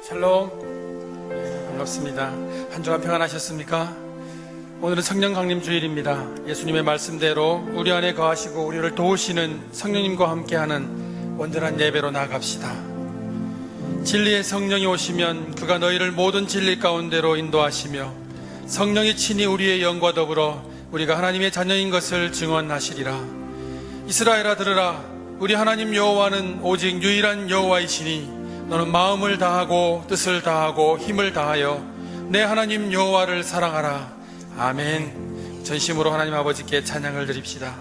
샬롬. 반갑습니다. 한 주간 평안하셨습니까? 오늘은 성령 강림 주일입니다. 예수님의 말씀대로 우리 안에 거하시고 우리를 도우시는 성령님과 함께하는 온전한 예배로 나아갑시다. 진리의 성령이 오시면 그가 너희를 모든 진리 가운데로 인도하시며 성령이 친히 우리의 영과 더불어 우리가 하나님의 자녀인 것을 증언하시리라. 이스라엘아 들으라. 우리 하나님 여호와는 오직 유일한 여호와이시니 너는 마음을 다하고 뜻을 다하고 힘을 다하여 내 하나님 여호와를 사랑하라. 아멘. 전심으로 하나님 아버지께 찬양을 드립시다.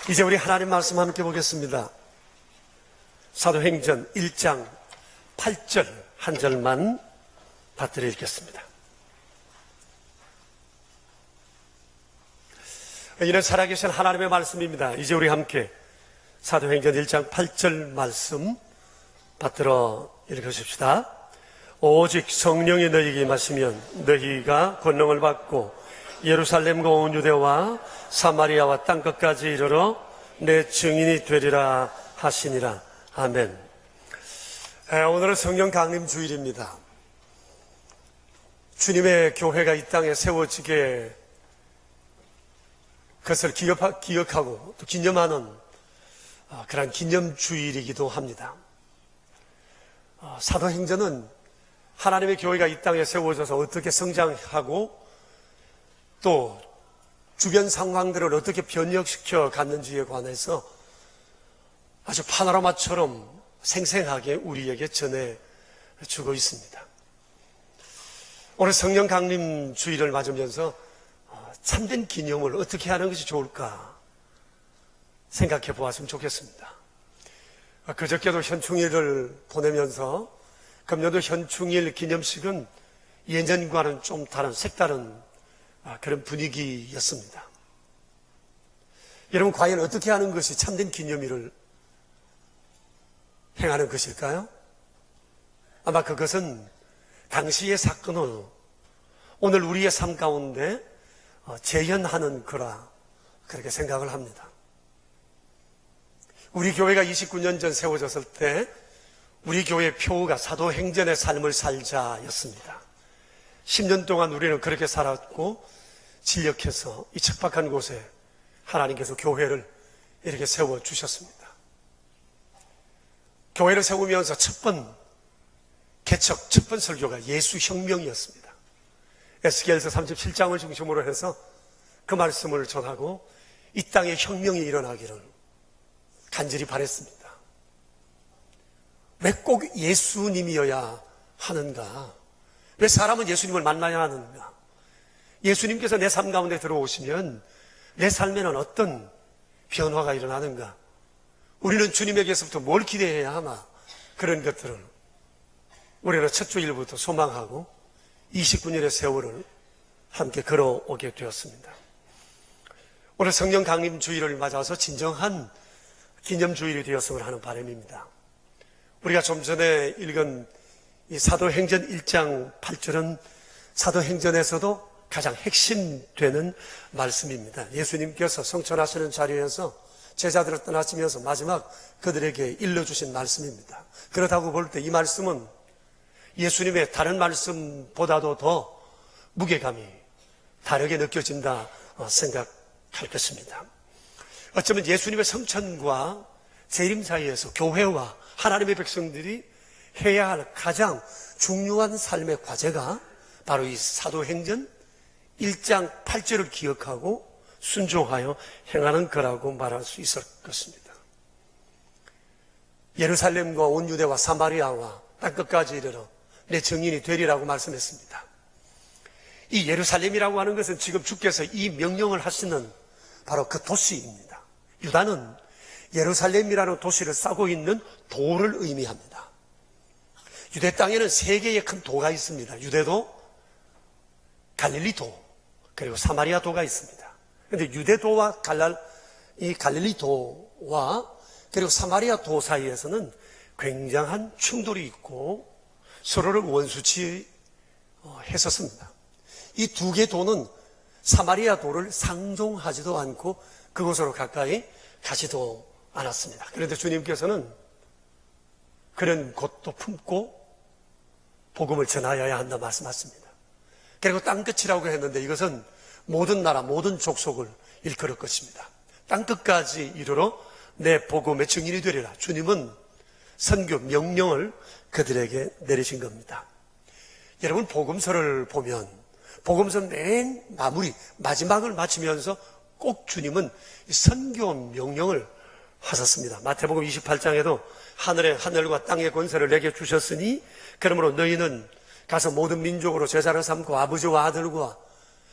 이제 우리 하나님 말씀 함께 보겠습니다. 사도행전 1장 8절 한 절만 받들어 읽겠습니다. 이는 살아계신 하나님의 말씀입니다. 이제 우리 함께 사도행전 1장 8절 말씀 받들어 읽으십시다. 오직 성령이 너희에게 임하시면 너희가 권능을 받고 예루살렘과 온 유대와 사마리아와 땅끝까지 이르러 내 증인이 되리라 하시니라. 아멘. 오늘은 성령 강림 주일입니다. 주님의 교회가 이 땅에 세워지게 그것을 기억하고 또 기념하는 그런 기념주일이기도 합니다. 사도행전은 하나님의 교회가 이 땅에 세워져서 어떻게 성장하고 또 주변 상황들을 어떻게 변혁시켜 갔는지에 관해서 아주 파노라마처럼 생생하게 우리에게 전해주고 있습니다. 오늘 성령 강림 주일을 맞으면서 참된 기념을 어떻게 하는 것이 좋을까 생각해 보았으면 좋겠습니다. 그저께도 현충일을 보내면서 금년도 현충일 기념식은 예년과는 좀 다른 색다른 그런 분위기였습니다. 여러분, 과연 어떻게 하는 것이 참된 기념일을 행하는 것일까요? 아마 그것은 당시의 사건을 오늘 우리의 삶 가운데 재현하는 거라 그렇게 생각을 합니다. 우리 교회가 29년 전 세워졌을 때 우리 교회 표어가 사도행전의 삶을 살자였습니다. 10년 동안 우리는 그렇게 살았고 진력해서 이 척박한 곳에 하나님께서 교회를 이렇게 세워주셨습니다. 교회를 세우면서 첫 번 설교가 예수혁명이었습니다. 에스겔서 37장을 중심으로 해서 그 말씀을 전하고 이 땅에 혁명이 일어나기를 간절히 바랬습니다. 왜 꼭 예수님이어야 하는가? 왜 사람은 예수님을 만나야 하는가? 예수님께서 내 삶 가운데 들어오시면 내 삶에는 어떤 변화가 일어나는가? 우리는 주님에게서부터 뭘 기대해야 하나? 그런 것들을 우리는 첫 주일부터 소망하고 29년의 세월을 함께 걸어오게 되었습니다. 오늘 성령 강림 주일을 맞아서 진정한 기념주일이 되었으면 하는 바람입니다. 우리가 좀 전에 읽은 이 사도행전 1장 8절은 사도행전에서도 가장 핵심되는 말씀입니다. 예수님께서 성천하시는 자리에서 제자들을 떠나시면서 마지막 그들에게 일러주신 말씀입니다. 그렇다고 볼 때 이 말씀은 예수님의 다른 말씀보다도 더 무게감이 다르게 느껴진다 생각할 것입니다. 어쩌면 예수님의 성천과 재림 사이에서 교회와 하나님의 백성들이 해야 할 가장 중요한 삶의 과제가 바로 이 사도행전 1장 8절을 기억하고 순종하여 행하는 거라고 말할 수 있을 것입니다. 예루살렘과 온 유대와 사마리아와 땅끝까지 이르러 내 증인이 되리라고 말씀했습니다. 이 예루살렘이라고 하는 것은 지금 주께서 이 명령을 하시는 바로 그 도시입니다. 유다는 예루살렘이라는 도시를 싸고 있는 도를 의미합니다. 유대 땅에는 세 개의 큰 도가 있습니다. 유대도, 갈릴리도, 그리고 사마리아도가 있습니다. 그런데 유대도와 이 갈릴리도와 그리고 사마리아도 사이에서는 굉장한 충돌이 있고 서로를 원수치했었습니다. 이 두 개 도는 사마리아도를 상종하지도 않고 그곳으로 가까이 가지도 않았습니다. 그런데 주님께서는 그런 곳도 품고 복음을 전하여야 한다 말씀하십니다. 그리고 땅끝이라고 했는데 이것은 모든 나라, 모든 족속을 일컬을 것입니다. 땅끝까지 이르러 내 복음의 증인이 되리라. 주님은 선교 명령을 그들에게 내리신 겁니다. 여러분, 복음서를 보면 복음서 맨 마지막을 마치면서 꼭 주님은 선교 명령을 하셨습니다. 마태복음 28장에도 하늘과 땅의 권세를 내게 주셨으니 그러므로 너희는 가서 모든 민족으로 제자를 삼고 아버지와 아들과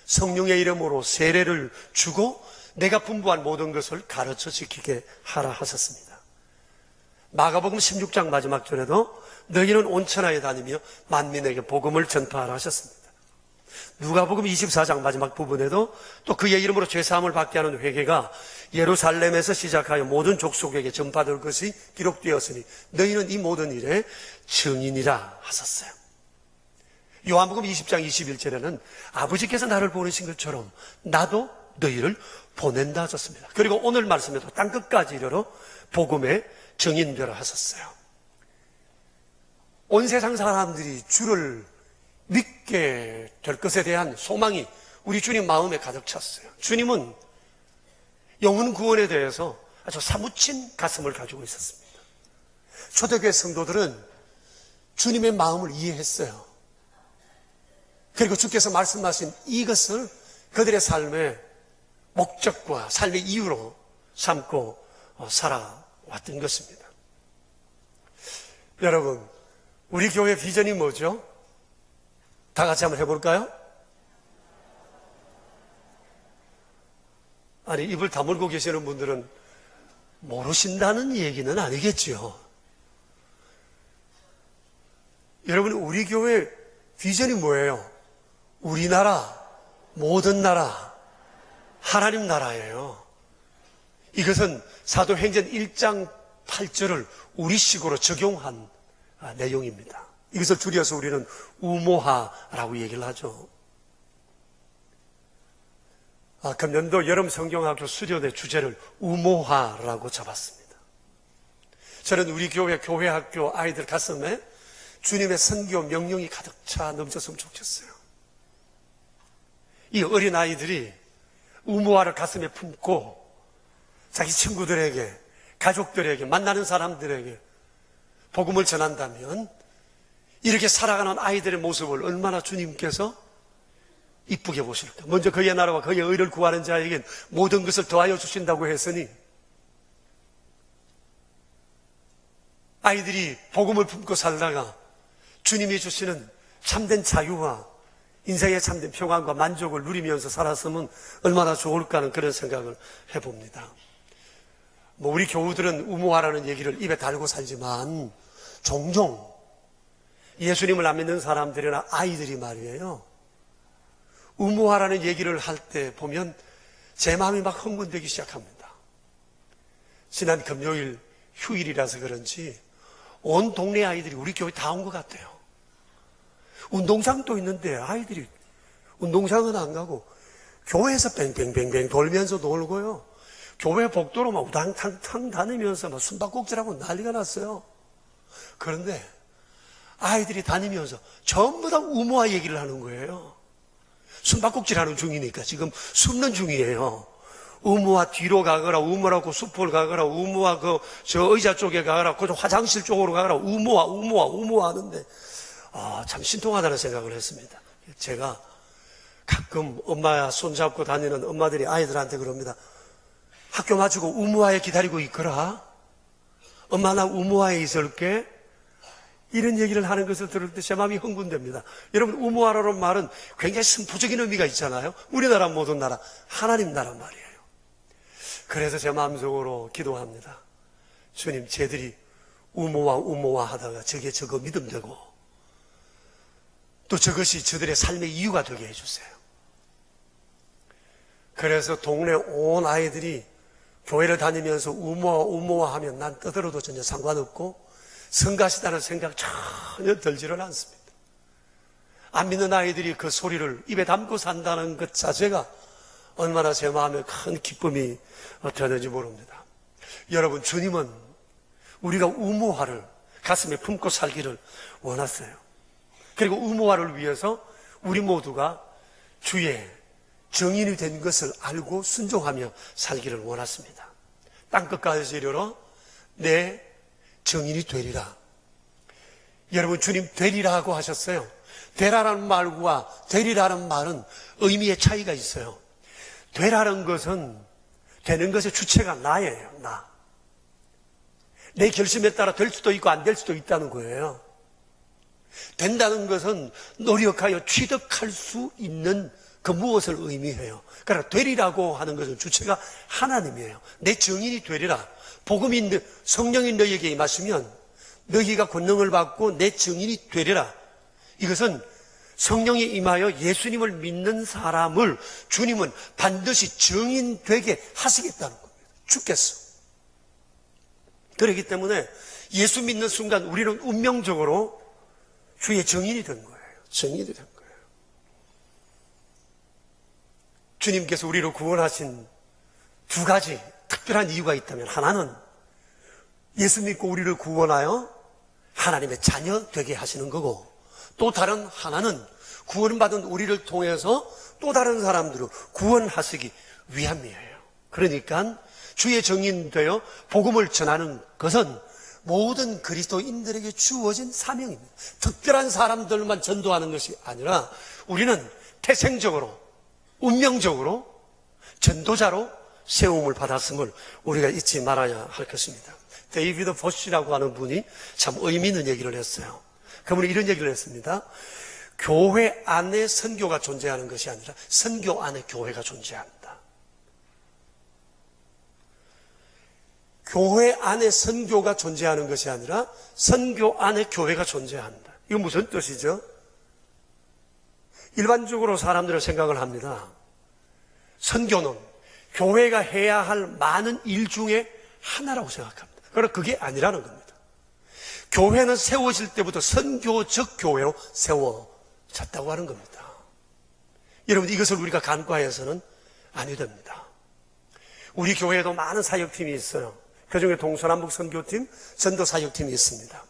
성령의 이름으로 세례를 주고 내가 분부한 모든 것을 가르쳐 지키게 하라 하셨습니다. 마가복음 16장 마지막 절에도 너희는 온 천하에 다니며 만민에게 복음을 전파하라 하셨습니다. 누가복음 24장 마지막 부분에도 또 그의 이름으로 죄사함을 받게 하는 회개가 예루살렘에서 시작하여 모든 족속에게 전파될 것이 기록되었으니 너희는 이 모든 일에 증인이라 하셨어요. 요한복음 20장 21절에는 아버지께서 나를 보내신 것처럼 나도 너희를 보낸다 하셨습니다. 그리고 오늘 말씀에도 땅끝까지 이르러 복음의 증인되라 하셨어요. 온 세상 사람들이 주를 믿게 될 것에 대한 소망이 우리 주님 마음에 가득 찼어요. 주님은 영혼 구원에 대해서 아주 사무친 가슴을 가지고 있었습니다. 초대교회 성도들은 주님의 마음을 이해했어요. 그리고 주께서 말씀하신 이것을 그들의 삶의 목적과 삶의 이유로 삼고 살아왔던 것입니다. 여러분, 우리 교회 비전이 뭐죠? 다 같이 한번 해볼까요? 아니, 입을 다물고 계시는 분들은 모르신다는 얘기는 아니겠죠. 여러분, 우리 교회 비전이 뭐예요? 우리나라, 모든 나라, 하나님 나라예요. 이것은 사도행전 1장 8절을 우리식으로 적용한 내용입니다. 이것을 줄여서 우리는 우모하라고 얘기를 하죠. 금년도 여름 성경학교 수련의 주제를 우모하라고 잡았습니다. 저는 우리 교회 학교 아이들 가슴에 주님의 선교 명령이 가득 차 넘쳤으면 좋겠어요. 이 어린 아이들이 우모하를 가슴에 품고 자기 친구들에게, 가족들에게, 만나는 사람들에게 복음을 전한다면 이렇게 살아가는 아이들의 모습을 얼마나 주님께서 이쁘게 보실까. 먼저 그의 나라와 그의 의를 구하는 자에겐 모든 것을 더하여 주신다고 했으니 아이들이 복음을 품고 살다가 주님이 주시는 참된 자유와 인생의 참된 평안과 만족을 누리면서 살았으면 얼마나 좋을까 하는 그런 생각을 해봅니다. 우리 교우들은 우모하라는 얘기를 입에 달고 살지만 종종 예수님을 안 믿는 사람들이나 아이들이 말이에요, 우모하라는 얘기를 할 때 보면 제 마음이 막 흥분되기 시작합니다. 지난 금요일 휴일이라서 그런지 온 동네 아이들이 우리 교회 다 온 것 같아요. 운동장도 있는데 아이들이 운동장은 안 가고 교회에서 뱅뱅뱅뱅 돌면서 놀고요. 교회 복도로 막 우당탕탕 다니면서 막 숨바꼭질하고 난리가 났어요. 그런데 아이들이 다니면서 전부 다 우모화 얘기를 하는 거예요. 숨바꼭질하는 중이니까 지금 숨는 중이에요. 우모화 뒤로 가거라, 우모라고 숲을 가거라, 우모화 저 의자 쪽에 가거라, 그 화장실 쪽으로 가거라, 우모화 하는데 참 신통하다는 생각을 했습니다. 제가 가끔 엄마 손잡고 다니는 엄마들이 아이들한테 그럽니다. 학교 마치고 우모화에 기다리고 있거라. 엄마 나 우모화에 있을게. 이런 얘기를 하는 것을 들을 때 제 마음이 흥분됩니다. 여러분, 우모하라는 말은 굉장히 승부적인 의미가 있잖아요. 우리나라 모든 나라, 하나님 나라 말이에요. 그래서 제 마음속으로 기도합니다. 주님, 쟤들이 우모화 하다가 저게 저거 믿음 되고 또 저것이 저들의 삶의 이유가 되게 해주세요. 그래서 동네 온 아이들이 교회를 다니면서 우모화 하면 난 떠들어도 전혀 상관없고 성가시다는 생각 전혀 들지를 않습니다. 안 믿는 아이들이 그 소리를 입에 담고 산다는 것 자체가 얼마나 제 마음에 큰 기쁨이 되는지 모릅니다. 여러분, 주님은 우리가 우모화를 가슴에 품고 살기를 원하세요. 그리고 우모화를 위해서 우리 모두가 주의 정인이 된 것을 알고 순종하며 살기를 원하십니다. 땅끝까지 이르러 내 정인이 되리라. 여러분, 주님 되리라고 하셨어요. 되라라는 말과 되리라는 말은 의미의 차이가 있어요. 되라는 것은 되는 것의 주체가 나예요. 나. 내 결심에 따라 될 수도 있고 안 될 수도 있다는 거예요. 된다는 것은 노력하여 취득할 수 있는 그 무엇을 의미해요? 그러니까 되리라고 하는 것은 주체가 하나님이에요. 내 증인이 되리라. 복음이 성령이 너희에게 임하시면 너희가 권능을 받고 내 증인이 되리라. 이것은 성령이 임하여 예수님을 믿는 사람을 주님은 반드시 증인되게 하시겠다는 겁니다. 주께서. 그렇기 때문에 예수 믿는 순간 우리는 운명적으로 주의 증인이 된 거예요. 증인이 된 거예요. 주님께서 우리를 구원하신 두 가지 특별한 이유가 있다면, 하나는 예수 믿고 우리를 구원하여 하나님의 자녀 되게 하시는 거고, 또 다른 하나는 구원받은 우리를 통해서 또 다른 사람들을 구원하시기 위함이에요. 그러니까 주의 증인 되어 복음을 전하는 것은 모든 그리스도인들에게 주어진 사명입니다. 특별한 사람들만 전도하는 것이 아니라 우리는 태생적으로, 운명적으로 전도자로 세움을 받았음을 우리가 잊지 말아야 할 것입니다. 데이비드 포시라고 하는 분이 참 의미 있는 얘기를 했어요. 그분이 이런 얘기를 했습니다. 교회 안에 선교가 존재하는 것이 아니라 선교 안에 교회가 존재한다. 교회 안에 선교가 존재하는 것이 아니라 선교 안에 교회가 존재한다. 이건 무슨 뜻이죠? 일반적으로 사람들은 생각을 합니다. 선교는 교회가 해야 할 많은 일 중에 하나라고 생각합니다. 그러나 그게 아니라는 겁니다. 교회는 세워질 때부터 선교적 교회로 세워졌다고 하는 겁니다. 여러분, 이것을 우리가 간과해서는 아니 됩니다. 우리 교회에도 많은 사역팀이 있어요. 그중에 동서남북 선교팀, 전도사역팀이 있습니다.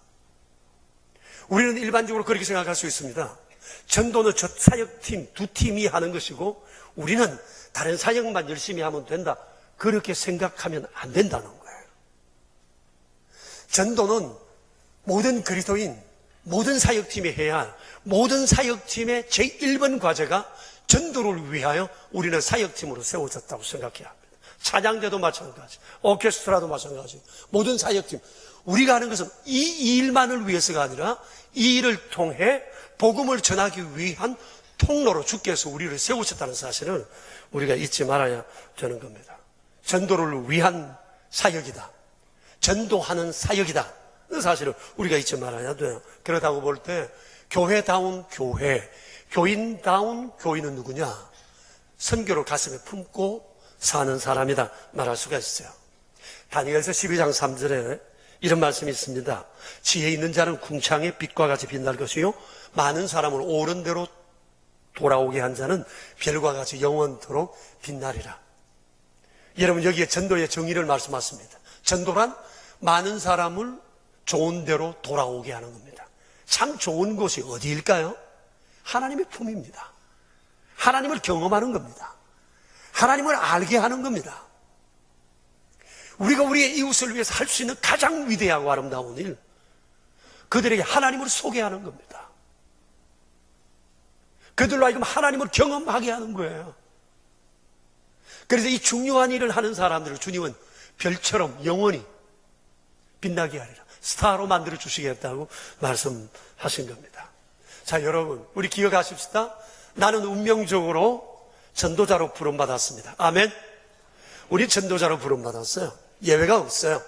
우리는 일반적으로 그렇게 생각할 수 있습니다. 전도는 저 사역팀, 두 팀이 하는 것이고 우리는 다른 사역만 열심히 하면 된다. 그렇게 생각하면 안 된다는 거예요. 전도는 모든 그리스도인, 모든 사역팀이 해야 할 모든 사역팀의 제1번 과제가 전도를 위하여 우리는 사역팀으로 세워졌다고 생각해야 합니다. 찬양대도 마찬가지, 오케스트라도 마찬가지, 모든 사역팀. 우리가 하는 것은 이 일만을 위해서가 아니라 이 일을 통해 복음을 전하기 위한 통로로 주께서 우리를 세우셨다는 사실을 우리가 잊지 말아야 되는 겁니다. 전도를 위한 사역이다. 전도하는 사역이다. 그 사실을 우리가 잊지 말아야 돼요. 그렇다고 볼 때 교회다운 교회, 교인다운 교인은 누구냐? 선교를 가슴에 품고 사는 사람이다 말할 수가 있어요. 다니엘서 12장 3절에 이런 말씀이 있습니다. 지혜 있는 자는 궁창의 빛과 같이 빛날 것이요 많은 사람을 옳은 대로 돌아오게 한 자는 별과 같이 영원토록 빛나리라. 여러분, 여기에 전도의 정의를 말씀하십니다. 전도란 많은 사람을 좋은 대로 돌아오게 하는 겁니다. 참 좋은 곳이 어디일까요? 하나님의 품입니다. 하나님을 경험하는 겁니다. 하나님을 알게 하는 겁니다. 우리가 우리의 이웃을 위해서 할 수 있는 가장 위대하고 아름다운 일, 그들에게 하나님을 소개하는 겁니다. 그들로 하여금 하나님을 경험하게 하는 거예요. 그래서 이 중요한 일을 하는 사람들을 주님은 별처럼 영원히 빛나게 하리라, 스타로 만들어 주시겠다고 말씀하신 겁니다. 자, 여러분, 우리 기억하십시다. 나는 운명적으로 전도자로 부름받았습니다. 아멘. 우리 전도자로 부름받았어요. 예외가 없어요.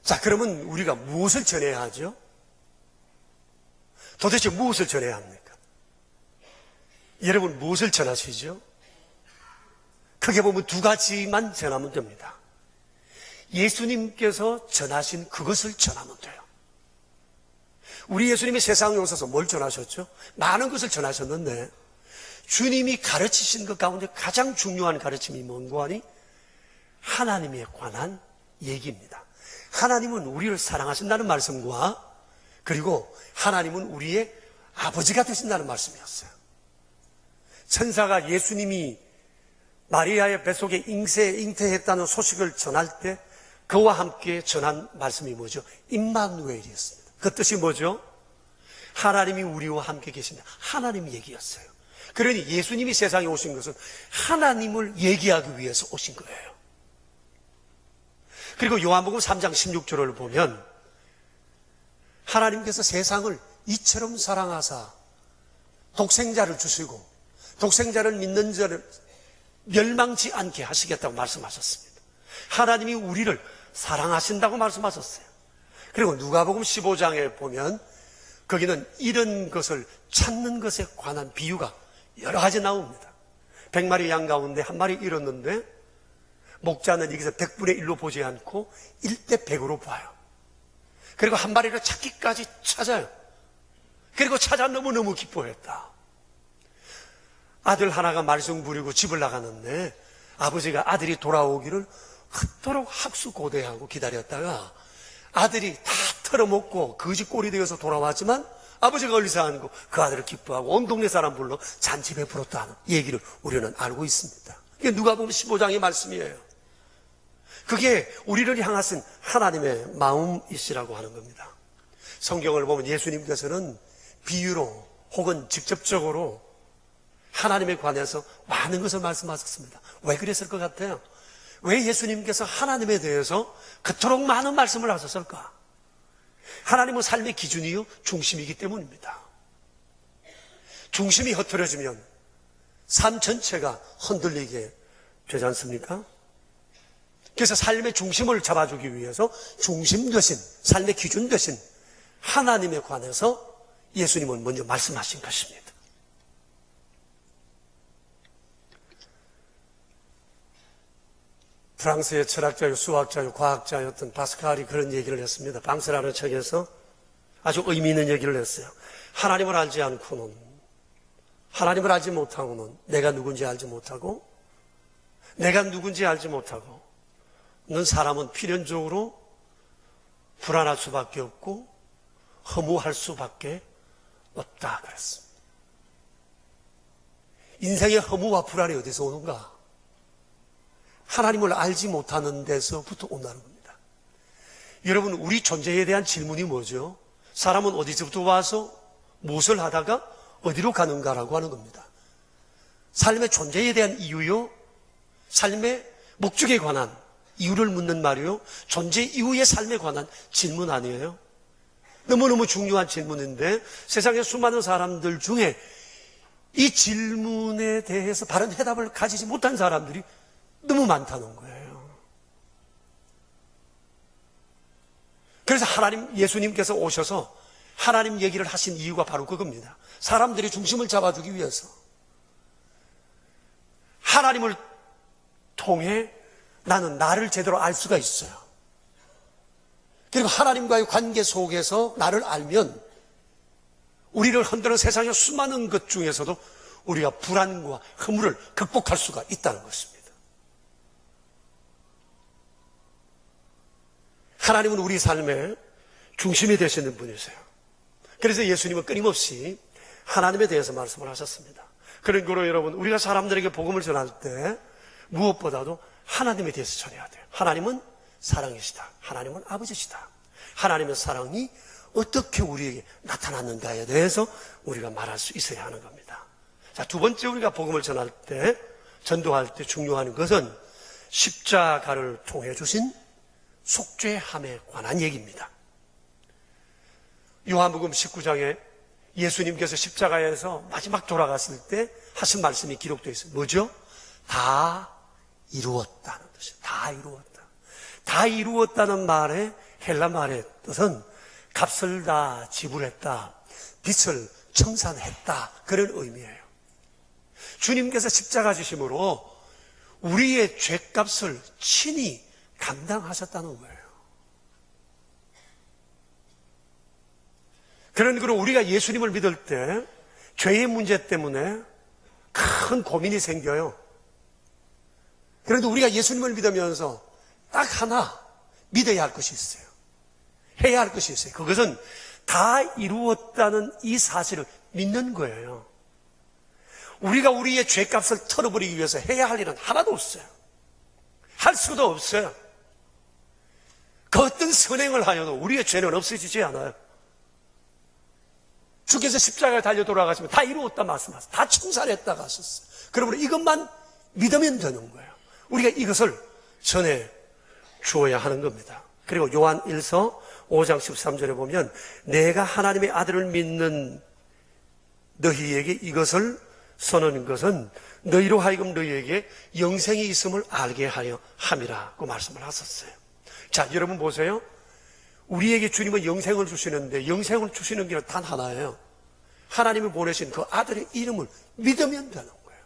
자, 그러면 우리가 무엇을 전해야 하죠? 도대체 무엇을 전해야 합니까? 여러분, 무엇을 전하시죠? 크게 보면 두 가지만 전하면 됩니다. 예수님께서 전하신 그것을 전하면 돼요. 우리 예수님이 세상에 오셔서 뭘 전하셨죠? 많은 것을 전하셨는데 주님이 가르치신 것 가운데 가장 중요한 가르침이 뭔고 하니? 하나님에 관한 얘기입니다. 하나님은 우리를 사랑하신다는 말씀과 그리고 하나님은 우리의 아버지가 되신다는 말씀이었어요. 천사가 예수님이 마리아의 뱃속에 잉태했다는 소식을 전할 때 그와 함께 전한 말씀이 뭐죠? 임마누엘이었습니다. 그 뜻이 뭐죠? 하나님이 우리와 함께 계신다. 하나님 얘기였어요. 그러니 예수님이 세상에 오신 것은 하나님을 얘기하기 위해서 오신 거예요. 그리고 요한복음 3장 16절을 보면 하나님께서 세상을 이처럼 사랑하사 독생자를 주시고 독생자를 믿는 자를 멸망치 않게 하시겠다고 말씀하셨습니다. 하나님이 우리를 사랑하신다고 말씀하셨어요. 그리고 누가복음 15장에 보면 거기는 이런 것을 찾는 것에 관한 비유가 여러 가지 나옵니다. 100마리 양 가운데 한 마리 잃었는데 목자는 여기서 100분의 1로 보지 않고 1대 100으로 봐요. 그리고 한 마리를 찾기까지 찾아요. 그리고 찾아 너무너무 기뻐했다. 아들 하나가 말썽 부리고 집을 나가는데 아버지가 아들이 돌아오기를 그토록 학수고대하고 기다렸다가 아들이 다 털어먹고 거지 꼴이 되어서 돌아왔지만 아버지가 얼리서 안고 그 아들을 기뻐하고 온 동네 사람 불러 잔치 베풀었다 하는 얘기를 우리는 알고 있습니다. 이게 누가복음 15장의 말씀이에요. 그게 우리를 향하신 하나님의 마음이시라고 하는 겁니다. 성경을 보면 예수님께서는 비유로 혹은 직접적으로 하나님에 관해서 많은 것을 말씀하셨습니다. 왜 그랬을 것 같아요? 왜 예수님께서 하나님에 대해서 그토록 많은 말씀을 하셨을까? 하나님은 삶의 기준이요 중심이기 때문입니다. 중심이 흐트러지면 삶 전체가 흔들리게 되지 않습니까? 그래서 삶의 중심을 잡아주기 위해서 중심 되신, 삶의 기준 되신 하나님에 관해서 예수님은 먼저 말씀하신 것입니다. 프랑스의 철학자요, 수학자요, 과학자였던 파스칼이 그런 얘기를 했습니다. 방스라는 책에서 아주 의미 있는 얘기를 했어요. 하나님을 알지 않고는, 하나님을 알지 못하고는 내가 누군지 알지 못하고, 내가 누군지 알지 못하고, 는 사람은 필연적으로 불안할 수밖에 없고 허무할 수밖에 없다 그랬습니다. 인생의 허무와 불안이 어디서 오는가? 하나님을 알지 못하는 데서부터 온다는 겁니다. 여러분, 우리 존재에 대한 질문이 뭐죠? 사람은 어디서부터 와서 무엇을 하다가 어디로 가는가라고 하는 겁니다. 삶의 존재에 대한 이유요, 삶의 목적에 관한 이유를 묻는 말이요, 존재 이후의 삶에 관한 질문 아니에요? 너무너무 중요한 질문인데 세상에 수많은 사람들 중에 이 질문에 대해서 바른 해답을 가지지 못한 사람들이 너무 많다는 거예요. 그래서 예수님께서 오셔서 하나님 얘기를 하신 이유가 바로 그겁니다. 사람들이 중심을 잡아주기 위해서 하나님을 통해 나는 나를 제대로 알 수가 있어요. 그리고 하나님과의 관계 속에서 나를 알면 우리를 흔드는 세상의 수많은 것 중에서도 우리가 불안과 허물을 극복할 수가 있다는 것입니다. 하나님은 우리 삶의 중심이 되시는 분이세요. 그래서 예수님은 끊임없이 하나님에 대해서 말씀을 하셨습니다. 그런 거로 여러분, 우리가 사람들에게 복음을 전할 때 무엇보다도 하나님에 대해서 전해야 돼요. 하나님은 사랑이시다. 하나님은 아버지시다. 하나님의 사랑이 어떻게 우리에게 나타났는가에 대해서 우리가 말할 수 있어야 하는 겁니다. 자, 두 번째 우리가 복음을 전할 때, 전도할 때 중요한 것은 십자가를 통해 주신 속죄함에 관한 얘기입니다. 요한복음 19장에 예수님께서 십자가에서 마지막 돌아갔을 때 하신 말씀이 기록되어 있어요. 뭐죠? 다 이루었다는 뜻이에요. 다 이루었다. 다 이루었다는 말의 헬라 말의 뜻은 값을 다 지불했다, 빚을 청산했다, 그런 의미예요. 주님께서 십자가 지심으로 우리의 죄값을 친히 감당하셨다는 거예요. 그런 거로 우리가 예수님을 믿을 때 죄의 문제 때문에 큰 고민이 생겨요. 그런데 우리가 예수님을 믿으면서 딱 하나 믿어야 할 것이 있어요. 해야 할 것이 있어요. 그것은 다 이루었다는 이 사실을 믿는 거예요. 우리가 우리의 죄값을 털어버리기 위해서 해야 할 일은 하나도 없어요. 할 수도 없어요. 그 어떤 선행을 하여도 우리의 죄는 없어지지 않아요. 주께서 십자가에 달려 돌아가시면 다 이루었다 말씀하셨어요. 다 청산했다고 하셨어요. 그러므로 이것만 믿으면 되는 거예요. 우리가 이것을 전해 주어야 하는 겁니다. 그리고 요한 1서 5장 13절에 보면 내가 하나님의 아들을 너희에게 이것을 선언한 것은 너희로 하여금 너희에게 영생이 있음을 알게 하려 함이라고 말씀을 하셨어요. 자, 여러분 보세요. 우리에게 주님은 영생을 주시는데 영생을 주시는 길은 단 하나예요. 하나님이 보내신 그 아들의 이름을 믿으면 되는 거예요.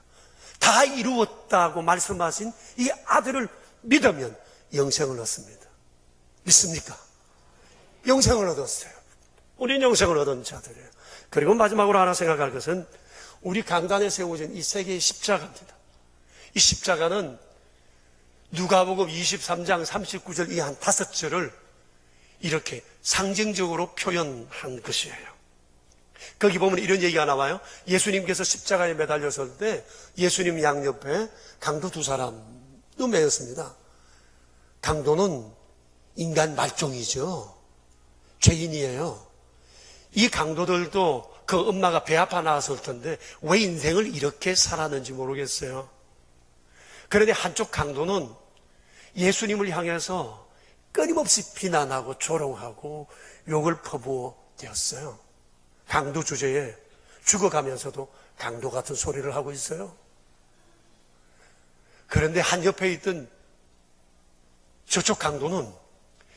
다 이루었다고 말씀하신 이 아들을 믿으면 영생을 얻습니다. 믿습니까? 영생을 얻었어요. 우리는 영생을 얻은 자들이에요. 그리고 마지막으로 하나 생각할 것은 우리 강단에 세워진 이 세 개의 십자가입니다. 이 십자가는 누가복음 23장 39절 이 한 5절을 이렇게 상징적으로 표현한 것이에요. 거기 보면 이런 얘기가 나와요. 예수님께서 십자가에 매달렸을 때 예수님 양옆에 강도 2사람도 매였습니다. 강도는 인간 말종이죠. 죄인이에요. 이 강도들도 그 엄마가 배 아파 나왔을 텐데 왜 인생을 이렇게 살았는지 모르겠어요. 그런데 한쪽 강도는 예수님을 향해서 끊임없이 비난하고 조롱하고 욕을 퍼부어 대었어요. 강도 주제에 죽어가면서도 강도 같은 소리를 하고 있어요. 그런데 한 옆에 있던 저쪽 강도는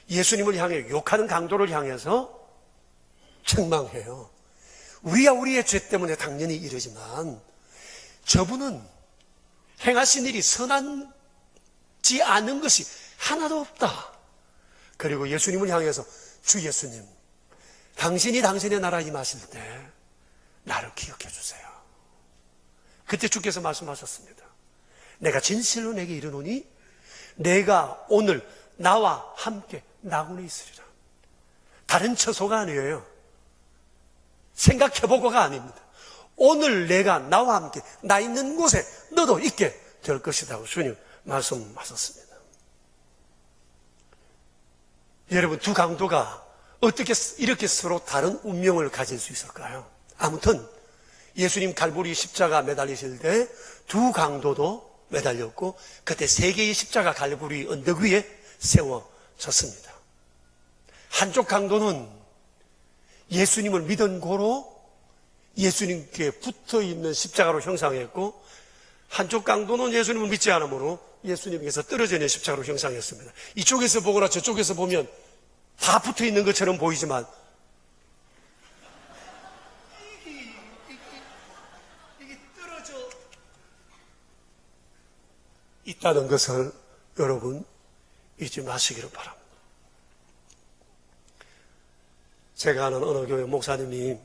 예수님을 향해 욕하는 강도를 향해서 책망해요. 우리야 우리의 죄 때문에 당연히 이러지만 저분은 행하신 일이 선하지 않은 것이 하나도 없다. 그리고 예수님을 향해서 주 예수님, 당신이 당신의 나라에 임하실 때 나를 기억해 주세요. 그때 주께서 말씀하셨습니다. 내가 진실로 내게 이르노니 내가 오늘 나와 함께 나군에 있으리라. 다른 처소가 아니에요. 생각해보고가 아닙니다. 오늘 내가 나와 함께 나 있는 곳에 너도 있게 될 것이라고 주님 말씀하셨습니다. 여러분, 두 강도가 어떻게 이렇게 서로 다른 운명을 가질 수 있을까요? 아무튼 예수님 갈보리 십자가 매달리실 때 두 강도도 매달렸고 그때 3개의 십자가 갈보리 언덕 위에 세워졌습니다. 한쪽 강도는 예수님을 믿은 고로 예수님께 붙어있는 십자가로 형상했고 한쪽 강도는 예수님을 믿지 않으므로 예수님께서 떨어져 있는 십자가로 형상했습니다. 이쪽에서 보거나 저쪽에서 보면 다 붙어있는 것처럼 보이지만 이게 떨어져 있다는 것을 여러분 잊지 마시기를 바랍니다. 제가 아는 어느 교회 목사님이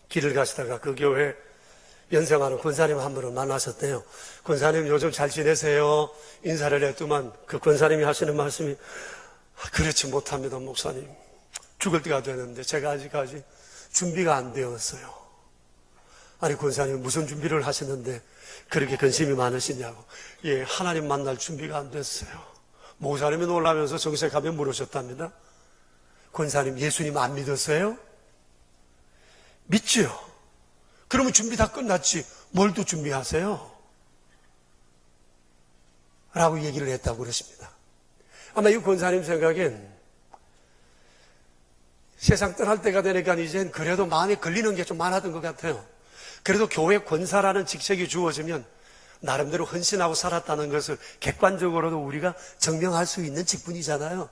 길을 가시다가 그 교회 연생하는 권사님 한 분을 만나셨대요. 권사님 요즘 잘 지내세요? 인사를 했더만 그 권사님이 하시는 말씀이 그렇지 못합니다 목사님. 죽을 때가 되는데 제가 아직까지 준비가 안 되었어요. 아니 권사님 무슨 준비를 하시는데 그렇게 근심이 많으시냐고. 예, 하나님 만날 준비가 안 됐어요. 목사님이 놀라면서 정색하며 물으셨답니다. 권사님 예수님 안 믿었어요? 믿지요. 그러면 준비 다 끝났지 뭘 또 준비하세요? 라고 얘기를 했다고 그러십니다. 아마 이 권사님 생각엔 세상 떠날 때가 되니까 이젠 그래도 마음에 걸리는 게 좀 많았던 것 같아요. 그래도 교회 권사라는 직책이 주어지면 나름대로 헌신하고 살았다는 것을 객관적으로도 우리가 증명할 수 있는 직분이잖아요.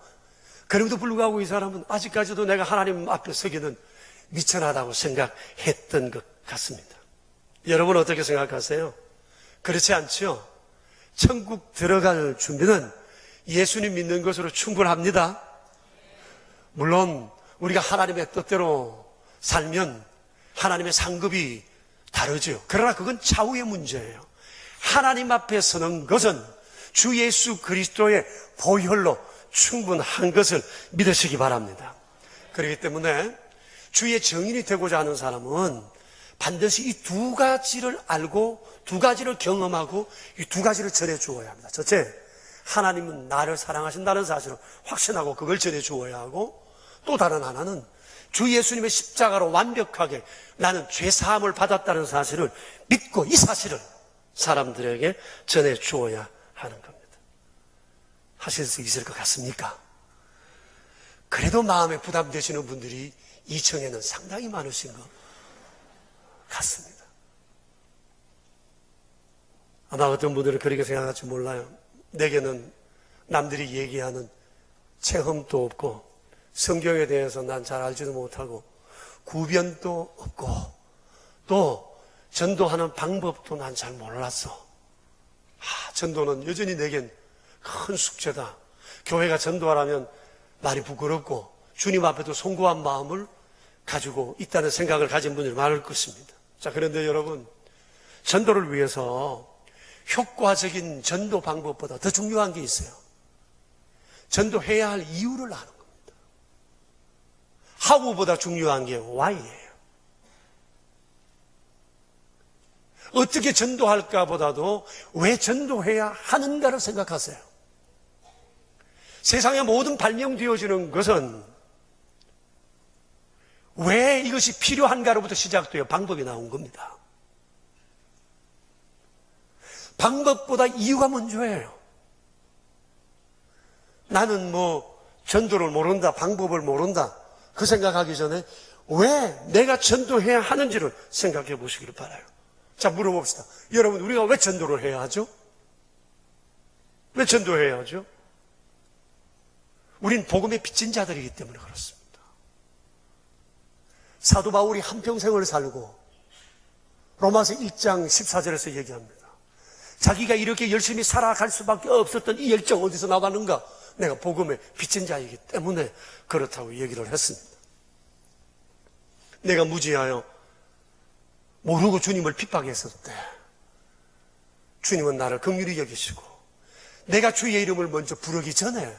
그럼에도 불구하고 이 사람은 아직까지도 내가 하나님 앞에 서기는 미천하다고 생각했던 것 같습니다. 여러분 어떻게 생각하세요? 그렇지 않죠? 천국 들어갈 준비는 예수님 믿는 것으로 충분합니다. 물론 우리가 하나님의 뜻대로 살면 하나님의 상급이 다르죠. 그러나 그건 차후의 문제예요. 하나님 앞에 서는 것은 주 예수 그리스도의 보혈로 충분한 것을 믿으시기 바랍니다. 그렇기 때문에 주의 증인이 되고자 하는 사람은 반드시 이 두 가지를 알고 두 가지를 경험하고 이 두 가지를 전해 주어야 합니다. 첫째, 하나님은 나를 사랑하신다는 사실을 확신하고 그걸 전해 주어야 하고, 또 다른 하나는 주 예수님의 십자가로 완벽하게 나는 죄 사함을 받았다는 사실을 믿고 이 사실을 사람들에게 전해 주어야 하는 겁니다. 하실 수 있을 것 같습니까? 그래도 마음에 부담되시는 분들이 이 층에는 상당히 많으신 것 갔습니다. 아마 어떤 분들은 그렇게 생각할지 몰라요. 내게는 남들이 얘기하는 체험도 없고 성경에 대해서 난 잘 알지도 못하고 구변도 없고 또 전도하는 방법도 난 잘 몰랐어. 전도는 여전히 내겐 큰 숙제다. 교회가 전도하라면 말이 부끄럽고 주님 앞에도 송구한 마음을 가지고 있다는 생각을 가진 분들이 많을 것입니다. 자, 그런데 여러분, 전도를 위해서 효과적인 전도 방법보다 더 중요한 게 있어요. 전도해야 할 이유를 아는 겁니다. 하우보다 중요한 게 why예요. 어떻게 전도할까 보다도 왜 전도해야 하는가를 생각하세요. 세상의 모든 발명되어지는 것은 왜 이것이 필요한가로부터 시작되어 방법이 나온 겁니다. 방법보다 이유가 먼저예요. 나는 전도를 모른다, 방법을 모른다, 그 생각하기 전에 왜 내가 전도해야 하는지를 생각해 보시기를 바라요. 자, 물어봅시다. 여러분, 우리가 왜 전도를 해야 하죠? 왜 전도해야 하죠? 우린 복음의 빚진 자들이기 때문에 그렇습니다. 사도 바울이 한평생을 살고 로마서 1장 14절에서 얘기합니다. 자기가 이렇게 열심히 살아갈 수밖에 없었던 이 열정 어디서 나왔는가? 내가 복음의 빚진 자이기 때문에 그렇다고 얘기를 했습니다. 내가 무지하여 모르고 주님을 핍박했을 때 주님은 나를 긍휼히 여기시고 내가 주의 이름을 먼저 부르기 전에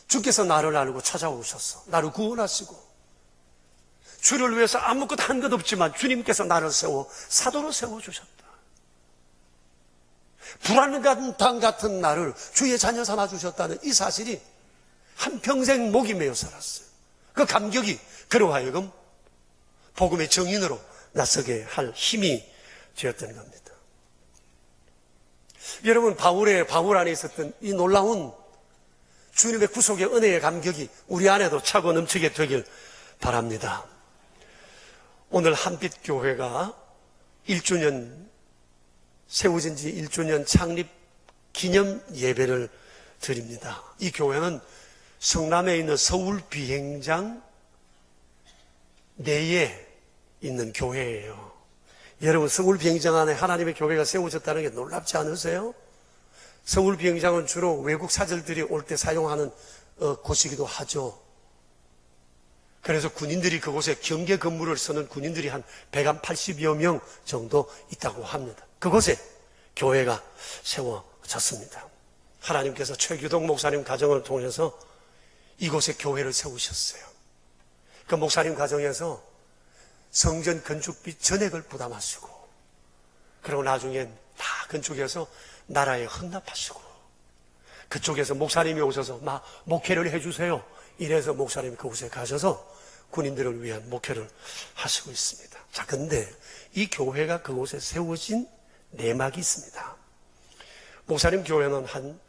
주께서 나를 알고 찾아오셨어. 나를 구원하시고 주를 위해서 아무것도 한 것 없지만 주님께서 나를 세워 사도로 세워주셨다. 불안한 땅 같은 나를 주의 자녀 삼아주셨다는 이 사실이 한평생 목이 메어 살았어요. 그 감격이 그로 하여금 복음의 정인으로 나서게 할 힘이 되었던 겁니다. 여러분, 바울 안에 있었던 이 놀라운 주님의 구속의 은혜의 감격이 우리 안에도 차고 넘치게 되길 바랍니다. 오늘 한빛교회가 1주년, 세워진 지 1주년 창립 기념 예배를 드립니다. 이 교회는 성남에 있는 서울 비행장 내에 있는 교회예요. 여러분, 서울 비행장 안에 하나님의 교회가 세워졌다는 게 놀랍지 않으세요? 서울 비행장은 주로 외국 사절들이 올 때 사용하는 곳이기도 하죠. 그래서 군인들이 그곳에 경계 근무를 쓰는 군인들이 한 180여 명 정도 있다고 합니다. 그곳에 교회가 세워졌습니다. 하나님께서 최규동 목사님 가정을 통해서 이곳에 교회를 세우셨어요. 그 목사님 가정에서 성전 건축비 전액을 부담하시고 그리고 나중엔 다 건축해서 나라에 헌납하시고 그쪽에서 목사님이 오셔서 목회를 해주세요. 이래서 목사님이 그곳에 가셔서 군인들을 위한 목회를 하시고 있습니다. 자, 근데 이 교회가 그곳에 세워진 내막이 있습니다. 목사님 교회는 한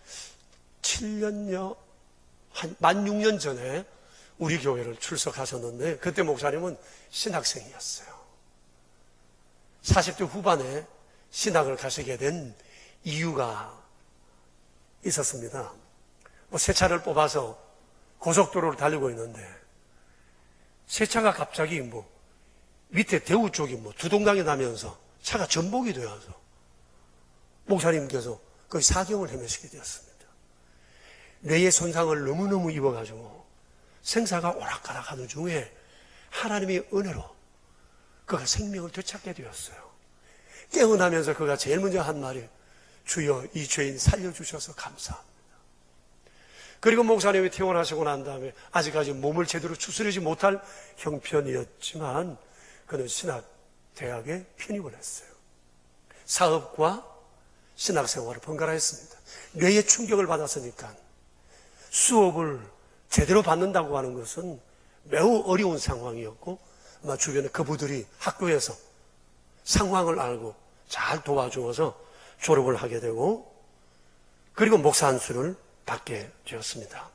7년여, 만 6년 전에 우리 교회를 출석하셨는데 그때 목사님은 신학생이었어요. 40대 후반에 신학을 가시게 된 이유가 있었습니다. 새 차를 뽑아서 고속도로를 달리고 있는데 새 차가 갑자기 밑에 대우 쪽이 두동강이 나면서 차가 전복이 되어서 목사님께서 거의 사경을 헤매시게 되었습니다. 뇌의 손상을 너무너무 입어가지고 생사가 오락가락 하는 중에 하나님의 은혜로 그가 생명을 되찾게 되었어요. 깨어나면서 그가 제일 먼저 한 말이 주여 이 죄인 살려주셔서 감사합니다. 그리고 목사님이 퇴원하시고 난 다음에 아직까지 몸을 제대로 추스르지 못할 형편이었지만 그는 신학대학에 편입을 했어요. 사업과 신학생활을 번갈아 했습니다. 뇌에 충격을 받았으니까 수업을 제대로 받는다고 하는 것은 매우 어려운 상황이었고 아마 주변에 그부들이 학교에서 상황을 알고 잘 도와주어서 졸업을 하게 되고 그리고 목사 안수를 받게 되었습니다.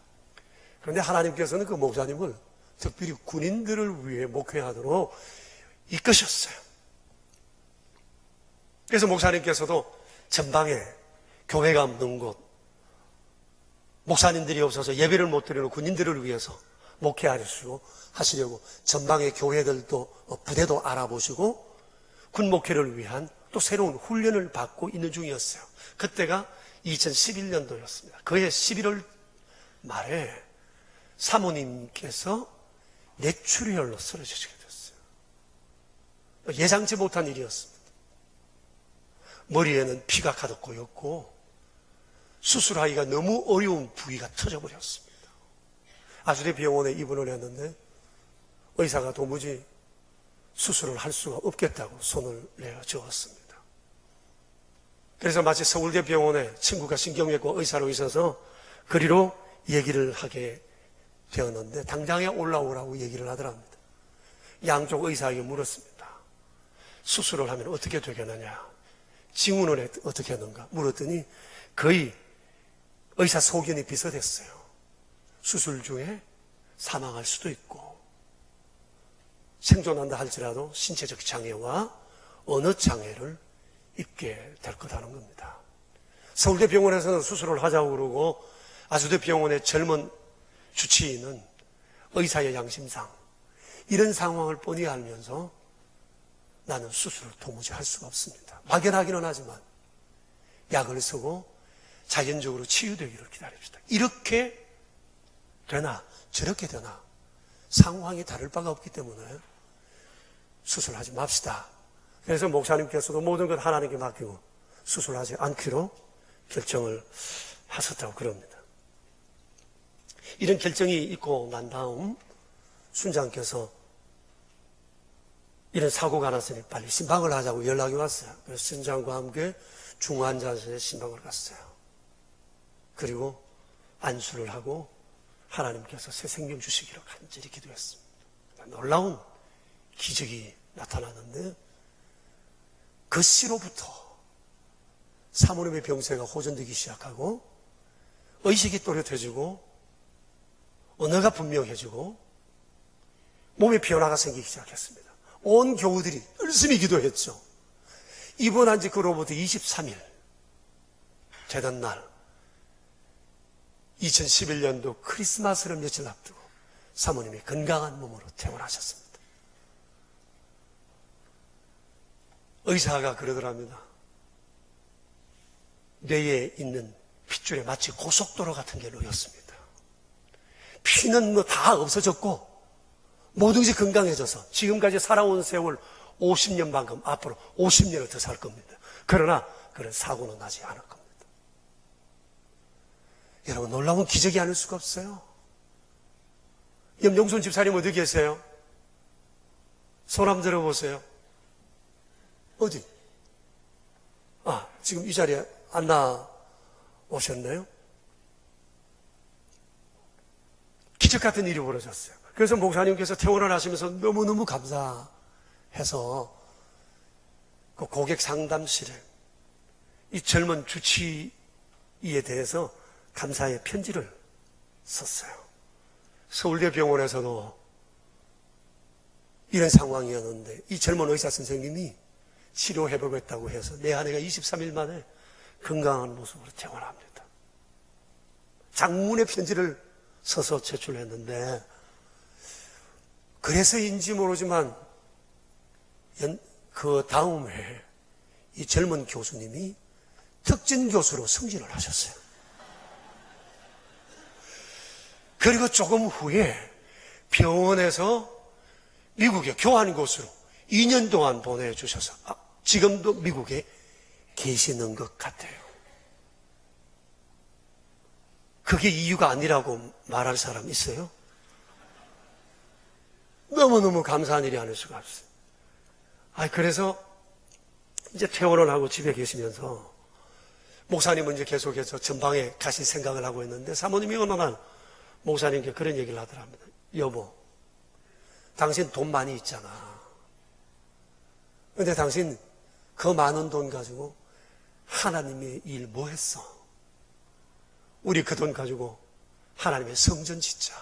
그런데 하나님께서는 그 목사님을 특별히 군인들을 위해 목회하도록 이끄셨어요. 그래서 목사님께서도 전방에 교회가 없는 곳, 목사님들이 없어서 예배를 못 드리는 군인들을 위해서 목회하시려고 전방의 교회들도 부대도 알아보시고 군 목회를 위한 또 새로운 훈련을 받고 있는 중이었어요. 그때가 2011년도였습니다. 그해 11월 말에 사모님께서 뇌출혈로 쓰러지시게 됐어요. 예상치 못한 일이었습니다. 머리에는 피가 가득 고였고 수술하기가 너무 어려운 부위가 터져버렸습니다. 아주대 병원에 입원을 했는데 의사가 도무지 수술을 할 수가 없겠다고 손을 내어 주었습니다. 그래서 마치 서울대 병원에 친구가 신경외과 의사로 있어서 그리로 얘기를 하게 되었는데 당장에 올라오라고 얘기를 하더랍니다. 양쪽 의사에게 물었습니다. 수술을 하면 어떻게 되겠느냐, 징후는 어떻게 하는가 물었더니 거의 의사소견이 비슷했어요. 수술 중에 사망할 수도 있고 생존한다 할지라도 신체적 장애와 어느 장애를 입게 될 거라는 겁니다. 서울대 병원에서는 수술을 하자고 그러고 아주대 병원의 젊은 주치의는 의사의 양심상 이런 상황을 뻔히 알면서 나는 수술을 도무지 할 수가 없습니다. 막연하기는 하지만 약을 쓰고 자연적으로 치유되기를 기다립시다. 이렇게 되나 저렇게 되나 상황이 다를 바가 없기 때문에 수술하지 맙시다. 그래서 목사님께서도 모든 것 하나님께 맡기고 수술하지 않기로 결정을 하셨다고 그럽니다. 이런 결정이 있고 난 다음 순장께서 이런 사고가 났으니 빨리 신방을 하자고 연락이 왔어요. 그래서 순장과 함께 중환자실에 신방을 갔어요. 그리고 안수를 하고 하나님께서 새 생명 주시기로 간절히 기도했습니다. 놀라운 기적이 나타났는데 그 시로부터 사모님의 병세가 호전되기 시작하고 의식이 또렷해지고 언어가 분명해지고 몸에 변화가 생기기 시작했습니다. 온 교우들이 열심히 기도했죠. 입원한 지 그로부터 23일 되던 날 2011년도 크리스마스를 며칠 앞두고 사모님이 건강한 몸으로 퇴원하셨습니다. 의사가 그러더랍니다. 뇌에 있는 핏줄에 마치 고속도로 같은 게 놓였습니다. 피는 뭐 다 없어졌고 모든 것이 건강해져서 지금까지 살아온 세월 50년 만큼 앞으로 50년을 더 살 겁니다. 그러나 그런 사고는 나지 않을 겁니다. 여러분 놀라운 기적이 아닐 수가 없어요. 염용순 집사님 어디 계세요? 손 한번 들어보세요. 어디? 지금 이 자리에 안 나오셨나요? 기적 같은 일이 벌어졌어요. 그래서 목사님께서 퇴원을 하시면서 너무너무 감사해서 그 고객 상담실에 이 젊은 주치의에 대해서 감사의 편지를 썼어요. 서울대 병원에서도 이런 상황이었는데 이 젊은 의사 선생님이 치료 회복했다고 해서 내 아내가 23일 만에 건강한 모습으로 퇴원합니다. 장문의 편지를 써서 제출했는데 그래서인지 모르지만 그 다음에 이 젊은 교수님이 특전 교수로 승진을 하셨어요. 그리고 조금 후에 병원에서 미국에 교환교수로 2년 동안 보내주셔서 지금도 미국에 계시는 것 같아요. 그게 이유가 아니라고 말할 사람 있어요? 너무너무 감사한 일이 아닐 수가 없어요. 그래서 이제 퇴원을 하고 집에 계시면서 목사님은 이제 계속해서 전방에 가실 생각을 하고 있는데 사모님이 어느 날 목사님께 그런 얘기를 하더랍니다. 여보, 당신 돈 많이 있잖아. 근데 당신 그 많은 돈 가지고 하나님의 일 뭐 했어? 우리 그 돈 가지고 하나님의 성전 짓자.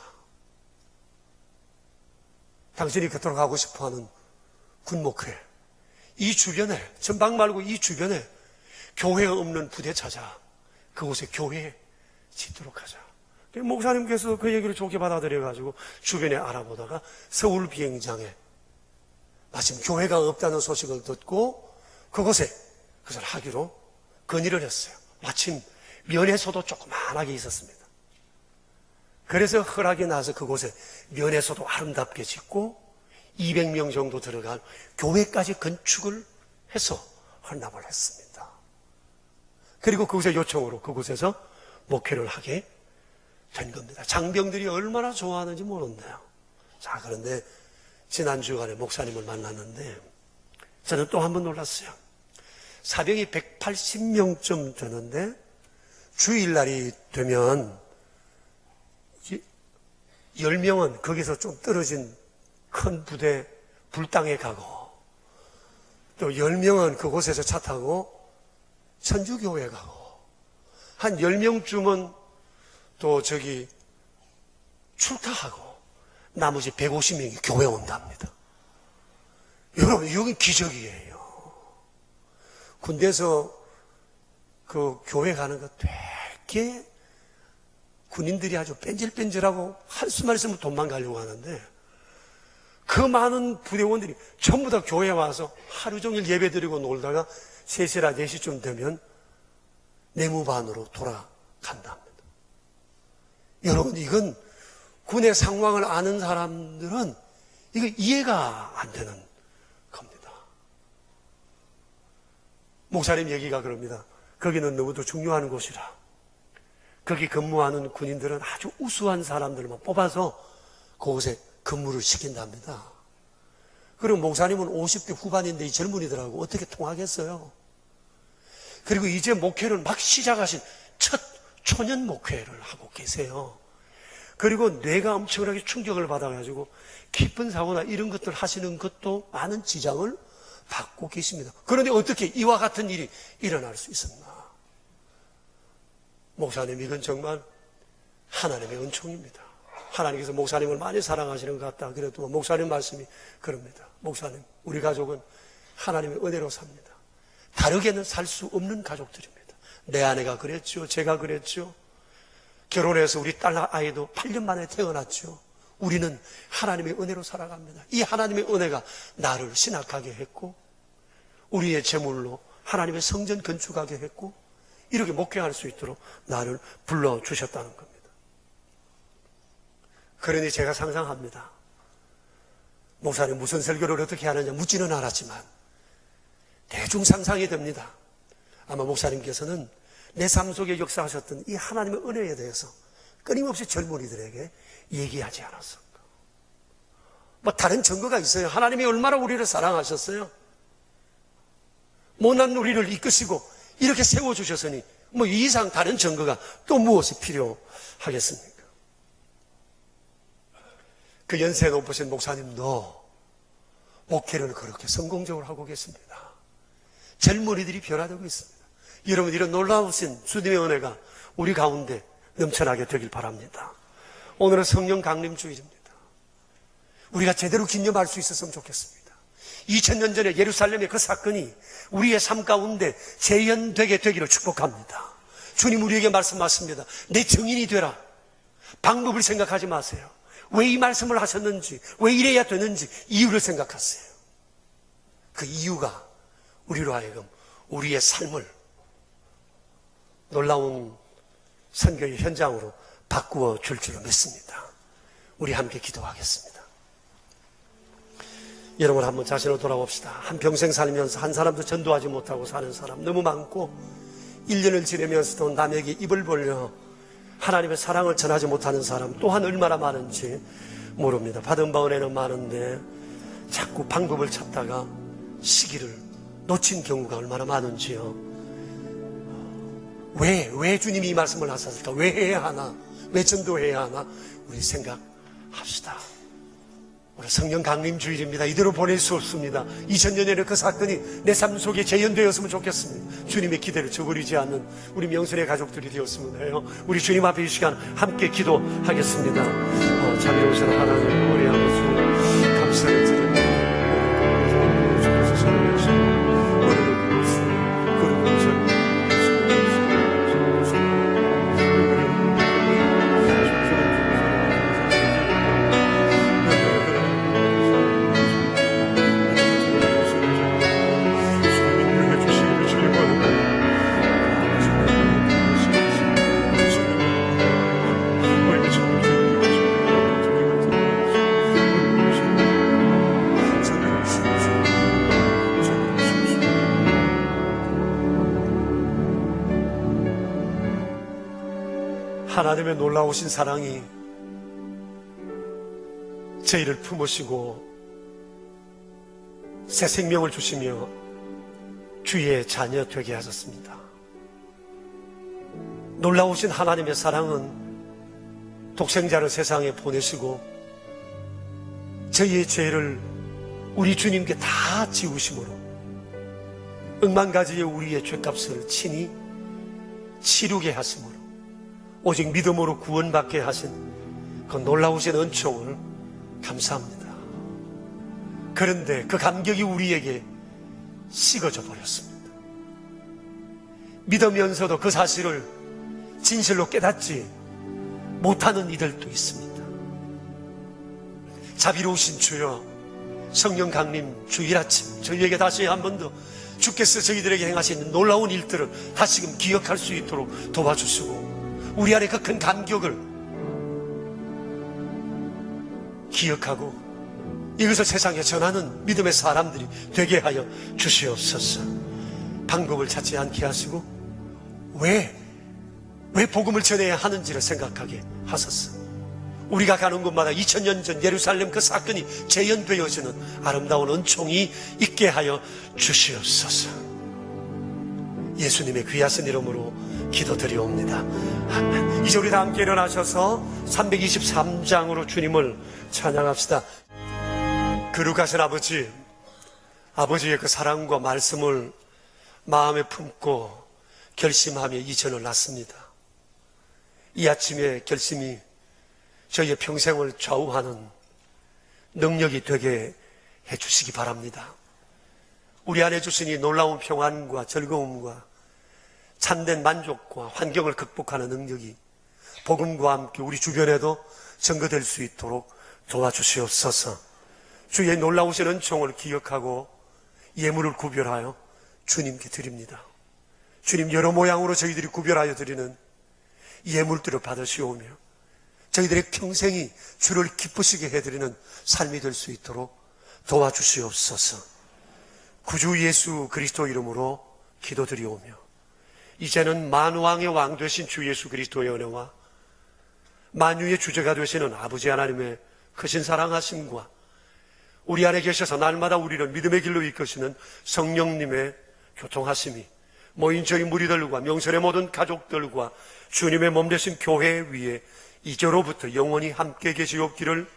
당신이 그토록 하고 싶어하는 군목회, 이 주변에, 전방 말고 이 주변에 교회가 없는 부대 찾아 그곳에 교회 짓도록 하자. 목사님께서 그 얘기를 좋게 받아들여가지고 주변에 알아보다가 서울 비행장에 마침 교회가 없다는 소식을 듣고 그곳에 그것을 하기로 건의를 했어요. 마침 면회소도 조그만하게 있었습니다. 그래서 허락이 나서 그곳에 면회소도 아름답게 짓고 200명 정도 들어간 교회까지 건축을 해서 헌납을 했습니다. 그리고 그곳의 요청으로 그곳에서 목회를 하게 된 겁니다. 장병들이 얼마나 좋아하는지 모르는데요. 자, 그런데 지난 주간에 목사님을 만났는데 저는 또 한 번 놀랐어요. 사병이 180명쯤 되는데 주일날이 되면 10명은 거기서 좀 떨어진 큰 부대 불당에 가고 또 10명은 그곳에서 차 타고 천주교회 가고 한 10명쯤은 또 저기 출가하고 나머지 150명이 교회 온답니다. 여러분, 이건 기적이에요. 군대에서 그 교회 가는 거 되게 군인들이 아주 뺀질뺀질하고 한숨 한숨 돈만 가려고 하는데 그 많은 부대원들이 전부 다 교회에 와서 하루 종일 예배 드리고 놀다가 3시나 4시쯤 되면 내무반으로 돌아간답니다. 여러분, 이건 군의 상황을 아는 사람들은 이거 이해가 안 되는 겁니다. 목사님 얘기가 그럽니다. 거기는 너무도 중요한 곳이라 거기 근무하는 군인들은 아주 우수한 사람들만 뽑아서 그곳에 근무를 시킨답니다. 그리고 목사님은 50대 후반인데 이 젊은이들하고 어떻게 통하겠어요? 그리고 이제 목회를 막 시작하신 첫 초년 목회를 하고 계세요. 그리고 뇌가 엄청나게 충격을 받아가지고 깊은 사고나 이런 것들 하시는 것도 많은 지장을 받고 계십니다. 그런데 어떻게 이와 같은 일이 일어날 수 있었나? 목사님, 이건 정말 하나님의 은총입니다. 하나님께서 목사님을 많이 사랑하시는 것 같다. 그래도 목사님 말씀이 그럽니다. 목사님, 우리 가족은 하나님의 은혜로 삽니다. 다르게는 살 수 없는 가족들입니다. 내 아내가 그랬죠. 제가 그랬죠. 결혼해서 우리 딸 아이도 8년 만에 태어났죠. 우리는 하나님의 은혜로 살아갑니다. 이 하나님의 은혜가 나를 신학하게 했고 우리의 재물로 하나님의 성전 건축하게 했고 이렇게 목회할 수 있도록 나를 불러주셨다는 겁니다. 그러니 제가 상상합니다. 목사님 무슨 설교를 어떻게 하느냐 묻지는 않았지만 대충 상상이 됩니다. 아마 목사님께서는 내 삶 속에 역사하셨던 이 하나님의 은혜에 대해서 끊임없이 젊은이들에게 얘기하지 않았을까. 뭐 다른 증거가 있어요. 하나님이 얼마나 우리를 사랑하셨어요. 못난 우리를 이끄시고 이렇게 세워주셨으니 뭐 이 이상 다른 증거가 또 무엇이 필요하겠습니까? 그 연세 높으신 목사님도 목회를 그렇게 성공적으로 하고 계십니다. 젊은이들이 변화되고 있습니다. 여러분, 이런 놀라우신 주님의 은혜가 우리 가운데 넘쳐나게 되길 바랍니다. 오늘은 성령 강림 주일입니다. 우리가 제대로 기념할 수 있었으면 좋겠습니다. 2000년 전에 예루살렘의 그 사건이 우리의 삶 가운데 재현되게 되기를 축복합니다. 주님 우리에게 말씀하십니다. 내 증인이 되라. 방법을 생각하지 마세요. 왜 이 말씀을 하셨는지, 왜 이래야 되는지 이유를 생각하세요. 그 이유가 우리로 하여금 우리의 삶을 놀라운 선교의 현장으로 바꾸어 줄 줄로 믿습니다. 우리 함께 기도하겠습니다. 여러분, 한번 자신을 돌아봅시다. 한평생 살면서 한 사람도 전도하지 못하고 사는 사람 너무 많고 1년을 지내면서도 남에게 입을 벌려 하나님의 사랑을 전하지 못하는 사람 또한 얼마나 많은지 모릅니다. 받은 바 은혜는 많은데 자꾸 방법을 찾다가 시기를 놓친 경우가 얼마나 많은지요. 왜 주님이 이 말씀을 하셨을까? 왜 해야 하나? 왜 전도해야 하나? 우리 생각합시다. 오늘 성령 강림 주일입니다. 이대로 보낼 수 없습니다. 2000년에는 그 사건이 내 삶 속에 재현되었으면 좋겠습니다. 주님의 기대를 저버리지 않는 우리 명순의 가족들이 되었으면 해요. 우리 주님 앞에 이 시간 함께 기도하겠습니다. 자비로우신 하나님, 우리 아버지 감사를 드립니다. 하나님의 놀라우신 사랑이 저희를 품으시고 새 생명을 주시며 주의 자녀 되게 하셨습니다. 놀라우신 하나님의 사랑은 독생자를 세상에 보내시고 저희의 죄를 우리 주님께 다 지우심으로 억만 가지의 우리의 죄값을 친히 치르게 하심으로 오직 믿음으로 구원받게 하신 그 놀라우신 은총을 감사합니다. 그런데 그 감격이 우리에게 식어져 버렸습니다. 믿으면서도 그 사실을 진실로 깨닫지 못하는 이들도 있습니다. 자비로우신 주여, 성령 강림 주일 아침 저희에게 다시 한 번 더 주께서 저희들에게 행하신 놀라운 일들을 다시금 기억할 수 있도록 도와주시고 우리 안에 그 큰 감격을 기억하고 이것을 세상에 전하는 믿음의 사람들이 되게 하여 주시옵소서. 방법을 찾지 않게 하시고 왜 복음을 전해야 하는지를 생각하게 하소서. 우리가 가는 곳마다 2000년 전 예루살렘 그 사건이 재현되어지는 아름다운 은총이 있게 하여 주시옵소서. 예수님의 귀하신 이름으로 기도드리옵니다. 아멘. 이제 우리 다 함께 일어나셔서 323장으로 주님을 찬양합시다. 거룩하신 아버지, 아버지의 그 사랑과 말씀을 마음에 품고 결심하며 이전을 났습니다. 이 아침의 결심이 저희의 평생을 좌우하는 능력이 되게 해주시기 바랍니다. 우리 안에 주신 이 놀라운 평안과 즐거움과 참된 만족과 환경을 극복하는 능력이 복음과 함께 우리 주변에도 증거될 수 있도록 도와주시옵소서. 주의 놀라우신 은총을 기억하고 예물을 구별하여 주님께 드립니다. 주님, 여러 모양으로 저희들이 구별하여 드리는 예물들을 받으시오며 저희들의 평생이 주를 기쁘시게 해드리는 삶이 될 수 있도록 도와주시옵소서. 구주 예수 그리스도 이름으로 기도드리오며 이제는 만왕의 왕 되신 주 예수 그리스도의 은혜와 만유의 주제가 되시는 아버지 하나님의 크신 사랑하심과 우리 안에 계셔서 날마다 우리를 믿음의 길로 이끄시는 성령님의 교통하심이 모인 저희 무리들과 명설의 모든 가족들과 주님의 몸 되신 교회 위에 이제로부터 영원히 함께 계시옵기를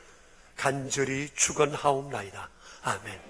간절히 축원하옵나이다. 아멘.